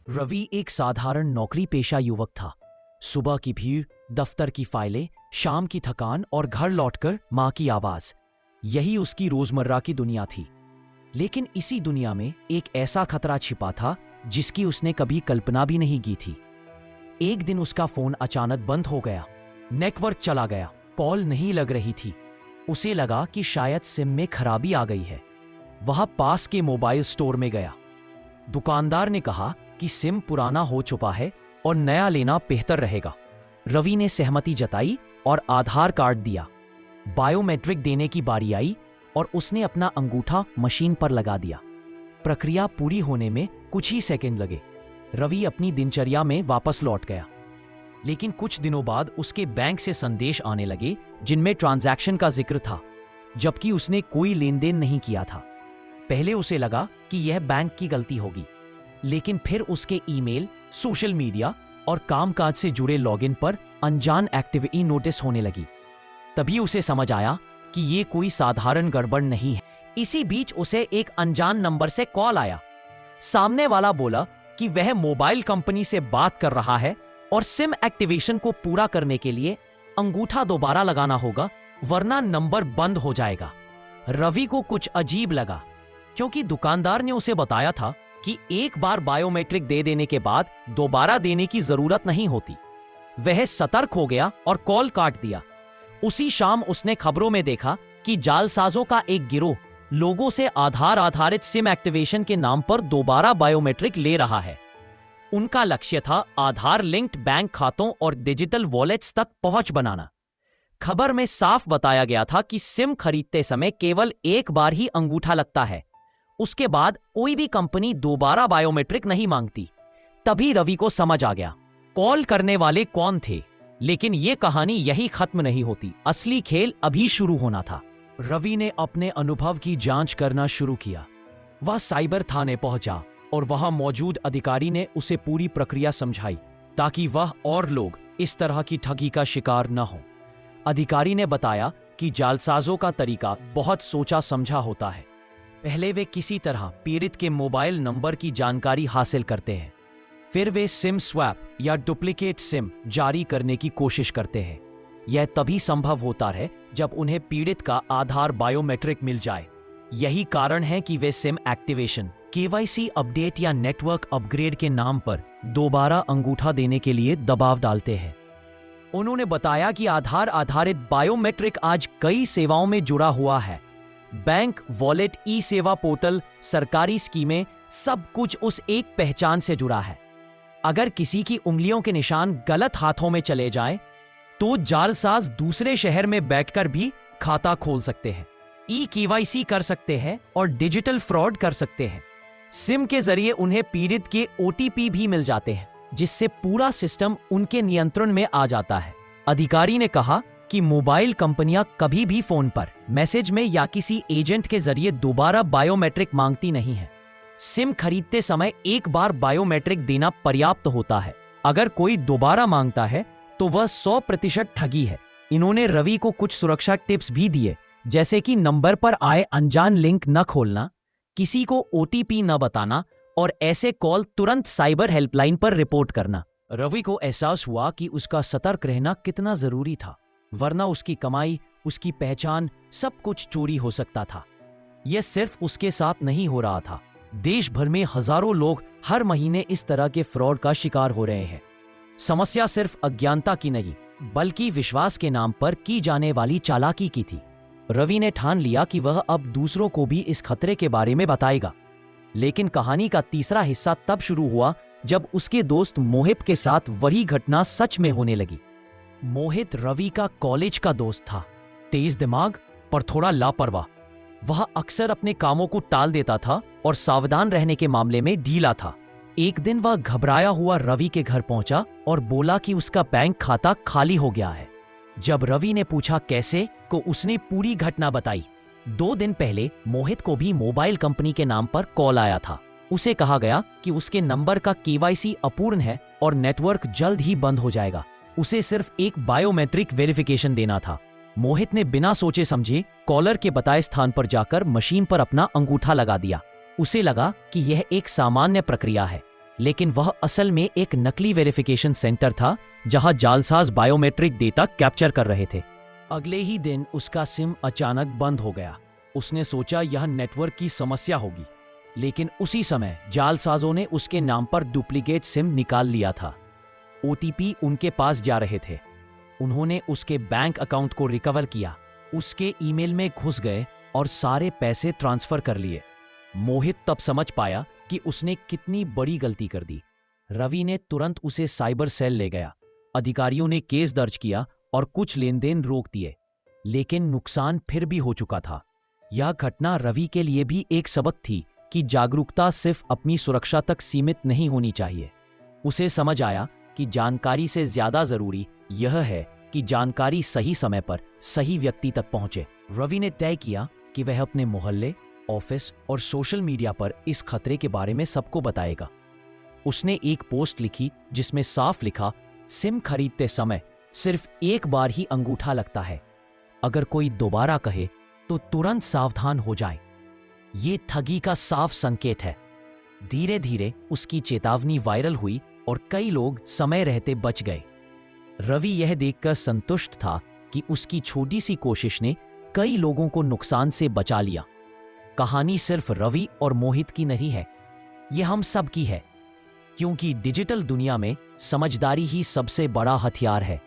रवि एक साधारण नौकरी पेशा युवक था। सुबह की भीड़, दफ्तर की फाइलें, शाम की थकान और घर लौटकर मां की आवाज, यही उसकी रोजमर्रा की दुनिया थी। लेकिन इसी दुनिया में एक ऐसा खतरा छिपा था जिसकी उसने कभी कल्पना भी नहीं की थी। एक दिन उसका फोन अचानक बंद हो गया। नेटवर्क चला गया, कॉल नहीं लग रही थी। उसे लगा कि शायद सिम में खराबी आ गई है। वह पास के मोबाइल स्टोर में गया। दुकानदार ने कहा कि सिम पुराना हो चुका है और नया लेना बेहतर रहेगा। रवि ने सहमति जताई और आधार कार्ड दिया। बायोमेट्रिक देने की बारी आई और उसने अपना अंगूठा मशीन पर लगा दिया। प्रक्रिया पूरी होने में कुछ ही सेकंड लगे। रवि अपनी दिनचर्या में वापस लौट गया। लेकिन कुछ दिनों बाद उसके बैंक से संदेश आने लगे जिनमें ट्रांजैक्शन का जिक्र था, जबकि उसने कोई लेन देन नहीं किया था। पहले उसे लगा कि यह बैंक की गलती होगी, लेकिन फिर उसके ईमेल, सोशल मीडिया और कामकाज से जुड़े लॉगिन पर अनजान एक्टिविटी नोटिस होने लगी। तभी उसे समझ आया कि ये कोई साधारण गड़बड़ नहीं है। इसी बीच उसे एक अनजान नंबर से कॉल आया। सामने वाला बोला कि वह मोबाइल कंपनी से बात कर रहा है और सिम एक्टिवेशन को पूरा करने के लिए अंगूठा दोबारा लगाना होगा, वरना नंबर बंद हो जाएगा। रवि को कुछ अजीब लगा, क्योंकि दुकानदार ने उसे बताया था कि एक बार बायोमेट्रिक दे देने के बाद दोबारा देने की जरूरत नहीं होती। वह सतर्क हो गया और कॉल काट दिया। उसी शाम उसने खबरों में देखा कि जालसाजों का एक गिरोह लोगों से आधार आधारित सिम एक्टिवेशन के नाम पर दोबारा बायोमेट्रिक ले रहा है। उनका लक्ष्य था आधार लिंक्ड बैंक खातों और डिजिटल वॉलेट्स तक पहुंच बनाना। खबर में साफ बताया गया था कि सिम खरीदते समय केवल एक बार ही अंगूठा लगता है, उसके बाद कोई भी कंपनी दोबारा बायोमेट्रिक नहीं मांगती। तभी रवि को समझ आ गया कॉल करने वाले कौन थे। लेकिन यह कहानी यही खत्म नहीं होती, असली खेल अभी शुरू होना था। रवि ने अपने अनुभव की जांच करना शुरू किया। वह साइबर थाने पहुंचा और वहां मौजूद अधिकारी ने उसे पूरी प्रक्रिया समझाई, ताकि वह और लोग इस तरह की ठगी का शिकार न हो। अधिकारी ने बताया कि जालसाजों का तरीका बहुत सोचा समझा होता है। पहले वे किसी तरह पीड़ित के मोबाइल नंबर की जानकारी हासिल करते हैं, फिर वे सिम स्वैप या डुप्लीकेट सिम जारी करने की कोशिश करते हैं। यह तभी संभव होता है जब उन्हें पीड़ित का आधार बायोमेट्रिक मिल जाए। यही कारण है कि वे सिम एक्टिवेशन, केवाईसी अपडेट या नेटवर्क अपग्रेड के नाम पर दोबारा अंगूठा देने के लिए दबाव डालते हैं। उन्होंने बताया कि आधार आधारित बायोमेट्रिक आज कई सेवाओं में जुड़ा हुआ है। बैंक, वॉलेट, ई सेवा पोर्टल, सरकारी स्कीमें, सब कुछ उस एक पहचान से जुड़ा है। अगर किसी की उंगलियों के निशान गलत हाथों में चले जाएं, तो जालसाज दूसरे शहर में बैठकर भी खाता खोल सकते हैं, ई केवाईसी कर सकते हैं और डिजिटल फ्रॉड कर सकते हैं। सिम के जरिए उन्हें पीड़ित के ओटीपी भी मिल जाते हैं, जिससे पूरा सिस्टम उनके नियंत्रण में आ जाता है। अधिकारी ने कहा कि मोबाइल कंपनियां कभी भी फोन पर, मैसेज में या किसी एजेंट के जरिए दोबारा बायोमेट्रिक मांगती नहीं है। सिम खरीदते समय एक बार बायोमेट्रिक देना पर्याप्त होता है। अगर कोई दोबारा मांगता है तो वह 100% ठगी है। इन्होंने रवि को कुछ सुरक्षा टिप्स भी दिए, जैसे कि नंबर पर आए अनजान लिंक न खोलना, किसी को ओटीपी न बताना और ऐसे कॉल तुरंत साइबर हेल्पलाइन पर रिपोर्ट करना। रवि को एहसास हुआ कि उसका सतर्क रहना कितना जरूरी था, वरना उसकी कमाई, उसकी पहचान, सब कुछ चोरी हो सकता था। यह सिर्फ उसके साथ नहीं हो रहा था, देश भर में हजारों लोग हर महीने इस तरह के फ्रॉड का शिकार हो रहे हैं। समस्या सिर्फ अज्ञानता की नहीं, बल्कि विश्वास के नाम पर की जाने वाली चालाकी की थी। रवि ने ठान लिया कि वह अब दूसरों को भी इस खतरे के बारे में बताएगा। लेकिन कहानी का तीसरा हिस्सा तब शुरू हुआ जब उसके दोस्त मोहित के साथ वही घटना सच में होने लगी। मोहित रवि का कॉलेज का दोस्त था, तेज दिमाग पर थोड़ा लापरवाह। वह अक्सर अपने कामों को टाल देता था और सावधान रहने के मामले में ढीला था। एक दिन वह घबराया हुआ रवि के घर पहुंचा और बोला कि उसका बैंक खाता खाली हो गया है। जब रवि ने पूछा कैसे, तो उसने पूरी घटना बताई। 2 दिन पहले मोहित को भी मोबाइल कंपनी के नाम पर कॉल आया था। उसे कहा गया कि उसके नंबर का केवाईसी अपूर्ण है और नेटवर्क जल्द ही बंद हो जाएगा। उसे सिर्फ एक बायोमेट्रिक वेरिफिकेशन देना था। मोहित ने बिना सोचे समझे कॉलर के बताए स्थान पर जाकर मशीन पर अपना अंगूठा लगा दिया। उसे लगा कि यह एक सामान्य प्रक्रिया है, लेकिन वह असल में एक नकली वेरिफिकेशन सेंटर था जहां जालसाज बायोमेट्रिक डेटा कैप्चर कर रहे थे। अगले ही दिन उसका सिम अचानक बंद हो गया। उसने सोचा यह नेटवर्क की समस्या होगी, लेकिन उसी समय जालसाजों ने उसके नाम पर डुप्लीकेट सिम निकाल लिया था। ओटीपी उनके पास जा रहे थे। उन्होंने उसके बैंक अकाउंट को रिकवर किया, उसके ईमेल में घुस गए और सारे पैसे ट्रांसफर कर लिए। मोहित तब समझ पाया कि उसने कितनी बड़ी गलती कर दी। रवि ने तुरंत उसे साइबर सेल ले गया। अधिकारियों ने केस दर्ज किया और कुछ लेन देन रोक दिए, लेकिन नुकसान फिर भी हो चुका था। यह घटना रवि के लिए भी एक सबक थी कि जागरूकता सिर्फ अपनी सुरक्षा तक सीमित नहीं होनी चाहिए। उसे समझ आया कि जानकारी से ज्यादा जरूरी यह है कि जानकारी सही समय पर सही व्यक्ति तक पहुंचे। रवि ने तय किया कि वह अपने मोहल्ले, ऑफिस और सोशल मीडिया पर इस खतरे के बारे में सबको बताएगा। उसने एक पोस्ट लिखी जिसमें साफ लिखा, सिम खरीदते समय सिर्फ एक बार ही अंगूठा लगता है। अगर कोई दोबारा कहे तो तुरंत सावधान हो जाएं। ये ठगी का साफ संकेत है। धीरे धीरे उसकी चेतावनी वायरल हुई और कई लोग समय रहते बच गए। रवि यह देखकर संतुष्ट था कि उसकी छोटी सी कोशिश ने कई लोगों को नुकसान से बचा लिया। कहानी सिर्फ रवि और मोहित की नहीं है, यह हम सब की है, क्योंकि डिजिटल दुनिया में समझदारी ही सबसे बड़ा हथियार है।